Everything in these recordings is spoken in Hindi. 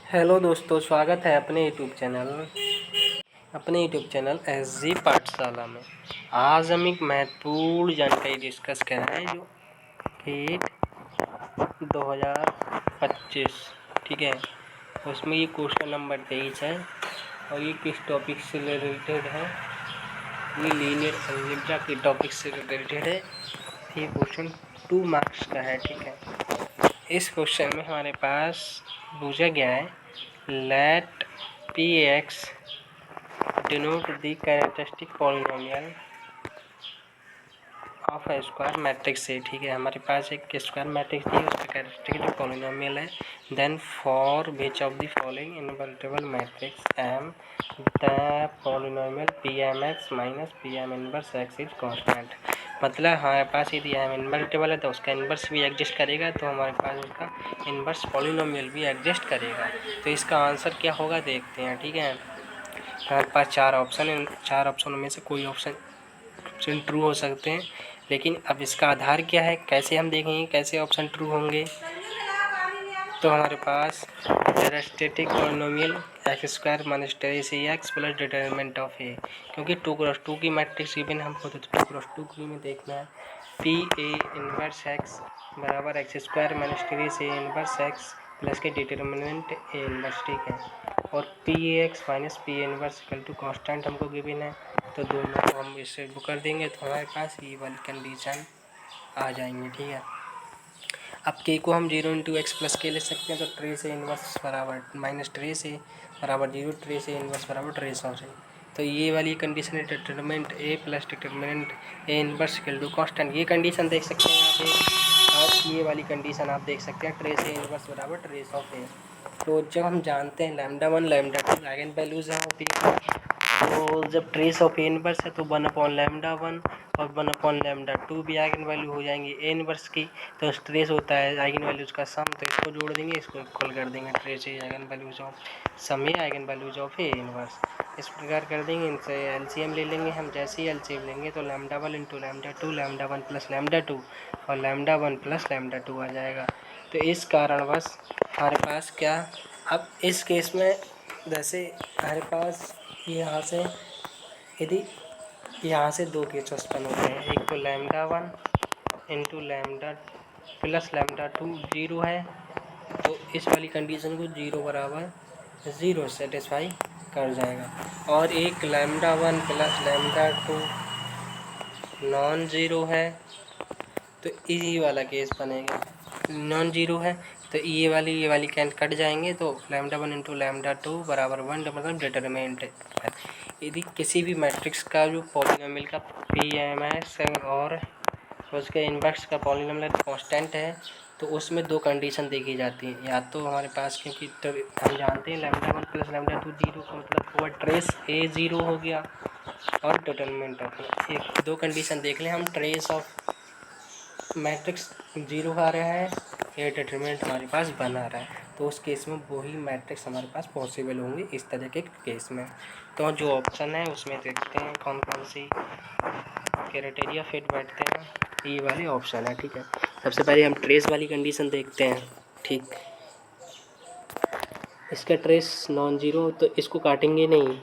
हेलो दोस्तों, स्वागत है अपने यूट्यूब चैनल SG पाठशाला में। आज हम एक महत्वपूर्ण जानकारी डिस्कस कर रहे हैं जो कि 2025, ठीक है। उसमें ये क्वेश्चन नंबर 23 है और ये किस टॉपिक से रिलेटेड है? ये लीनियर अलजेब्रा के टॉपिक से रिलेटेड है। ये क्वेश्चन 2 मार्क्स का है, ठीक है। इस क्वेश्चन में हमारे पास पूछा गया है, let Px denote the characteristic polynomial of a square matrix से, ठीक है। हमारे पास एक स्क्वायर मैट्रिक्स दी है, उसका कैरेक्टरिस्टिक जो पॉलिनोमियल है। Then for which of the following invertible matrix M the polynomial Pmx minus Pm inverse x is constant. मतलब हमारे पास यदि एम इन्वर्टिबल है तो उसका इन्वर्स भी एग्जिस्ट करेगा, तो हमारे पास उसका इन्वर्स पॉलिनोमियल भी एग्जिस्ट करेगा। तो इसका आंसर क्या होगा देखते हैं, ठीक है। हमारे पास 4 ऑप्शन है, 4 ऑप्शनों में से कोई ऑप्शन ट्रू हो सकते हैं, लेकिन अब इसका आधार क्या है, कैसे हम देखेंगे कैसे ऑप्शन ट्रू होंगे। तो हमारे पास characteristic polynomial X square minus trace X plus determinant of A, क्योंकि 2x2 की मैट्रिक्स गिवन हमको, तो 2x2 की में देखना है पी ए इनवर्स एक्स बराबर X square minus trace A inverse X plus के डिटरमिनेंट ए इनवर्स, ठीक है। और P A X minus P A inverse equal to constant हमको गिवन है, तो दोनों को हम इससे वो कर देंगे तो हमारे पास ये वाली कंडीशन आ जाएंगे, ठीक है। अब के को हम 0 इंटू एक्स प्लस के ले सकते हैं, तो ट्रेस ए इनवर्स बराबर माइनस ट्रेस ए बराबर 0, ट्रेस ए इनवर्स बराबर ट्रेस ऑफ ए। तो ये वाली कंडीशन है determinant A plus determinant A inverse equal to constant. ये कंडीशन देख सकते हैं यहाँ पे, और ये वाली कंडीशन आप देख सकते हैं ट्रेस ए इनवर्स बराबर ट्रेस ऑफ ए। तो जब हम जानते हैं λ1 λ2 आइगन वैल्यूज हैं पी, तो जब ट्रेस ऑफ ए इनवर्स है तो 1/λ1 और 1/λ2 भी आइगन वैल्यू हो जाएंगी ए इनवर्स की। तो ट्रेस होता है आइगन वैल्यूज का सम, तो इसको जोड़ देंगे, इसको इक्वल कर देंगे trace A eigen values of sum A eigen values of A inverse. इस प्रकार कर देंगे, इनसे एलसीएम ले लेंगे हम। जैसे ही एलसीएम लेंगे तो λ1 इंटू λ2 λ1 प्लस λ2 और λ1 प्लस λ2 आ जाएगा। तो इस कारणवश हमारे पास क्या, अब इस केस में जैसे हमारे पास यहाँ से यदि यहाँ से 2 केस उत्पन्न होते हैं, एक तो λ1 इंटू λ प्लस λ2 0 है, तो इस वाली कंडीशन को 0 बराबर 0 सेटिस्फाई कर जाएगा। और एक λ1 प्लस λ2 नॉन ज़ीरो है, तो इसी वाला केस बनेगा। नॉन ज़ीरो है तो ये वाली कैंट कट जाएंगे, तो λ1 इंटू λ2 बराबर 1, मतलब डिटरमिनेंट है। यदि किसी भी मैट्रिक्स का जो पॉलिनोमियल का Pmx और उसके इनवर्स का पॉलिनोमियल कांस्टेंट है, तो उसमें 2 कंडीशन देखी जाती हैं। या तो हमारे पास, क्योंकि तो हम जानते हैं λ1 प्लस λ2 0 का मतलब हुआ ट्रेस ए 0 हो गया, और डिटरमिनेंट ऑफ एक 2 कंडीशन देख लें हम, ट्रेस ऑफ मैट्रिक्स 0 आ रहा है, ये डिटरमिनेंट हमारे पास बना रहा है, तो उस केस में वही मैट्रिक्स हमारे पास पॉसिबल होंगे इस तरह के केस में। तो जो ऑप्शन है उसमें देखते हैं कौन कौन सी क्राइटेरिया फिट बैठते हैं, ये वाले ऑप्शन है, ठीक है। सबसे पहले हम ट्रेस वाली कंडीशन देखते हैं, ठीक। इसका ट्रेस नॉन ज़ीरो, तो इसको काटेंगे नहीं।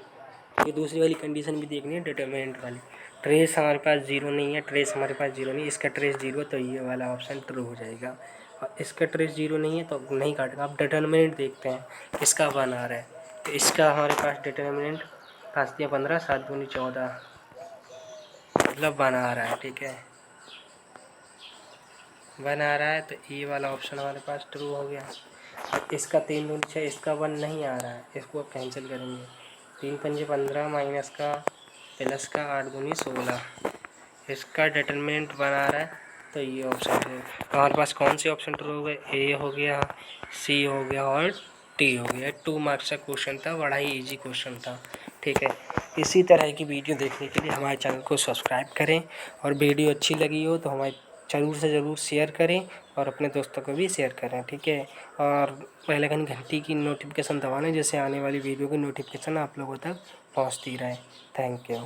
ये दूसरी वाली कंडीशन भी देखनी है, डिटरमिनेंट वाली। ट्रेस हमारे पास 0 नहीं है, ट्रेस हमारे पास 0 नहीं, इसका ट्रेस 0 तो ये वाला ऑप्शन ट्रू हो जाएगा। और इसका ट्रेस 0 नहीं है तो नहीं काटेगा। अब डिटरमिनेंट देखते हैं, इसका 1 आ रहा है, तो इसका हमारे पास डिटरमिनेंट 5 दिया 15 7 दूनी 14, मतलब 1 आ रहा है, ठीक है। 1 आ रहा है तो ये वाला ऑप्शन हमारे पास ट्रू हो गया। इसका 3 दूनी 6, इसका 1 नहीं आ रहा है, इसको अब कैंसिल करेंगे। 3 पंजे 15 माइनस का प्लस का 8 दूनी 16, इसका डिटरमिनेंट बना रहा है, तो ये ऑप्शन है। तो हमारे पास कौन से ऑप्शन ट्रू हो गए, ए हो गया, सी हो गया और टी हो गया। 2 मार्क्स का क्वेश्चन था, बड़ा ही इजी क्वेश्चन था, ठीक है। इसी तरह की वीडियो देखने के लिए हमारे चैनल को सब्सक्राइब करें, और वीडियो अच्छी लगी हो तो हमारे ज़रूर से ज़रूर शेयर करें और अपने दोस्तों को भी शेयर करें, ठीक है। और पहले घंटी की नोटिफिकेशन दबाना, जैसे आने वाली वीडियो की नोटिफिकेशन आप लोगों तक पहुंचती रहे। Thank you.